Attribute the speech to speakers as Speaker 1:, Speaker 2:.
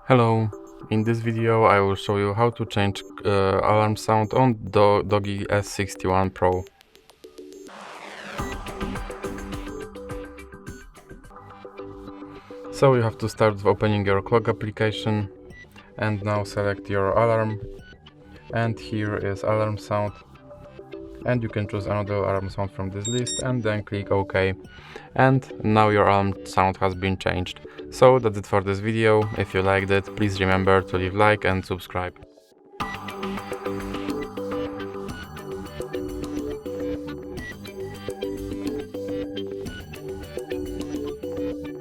Speaker 1: Hello, in this video I will show you how to change alarm sound on Doogee S61 Pro. So you have to start with opening your clock application and now select your alarm, and here is alarm sound, and you can choose another alarm sound from this list and then click OK, and now your alarm sound has been changed. So that's it for this video. If you liked it, please remember to leave like and subscribe.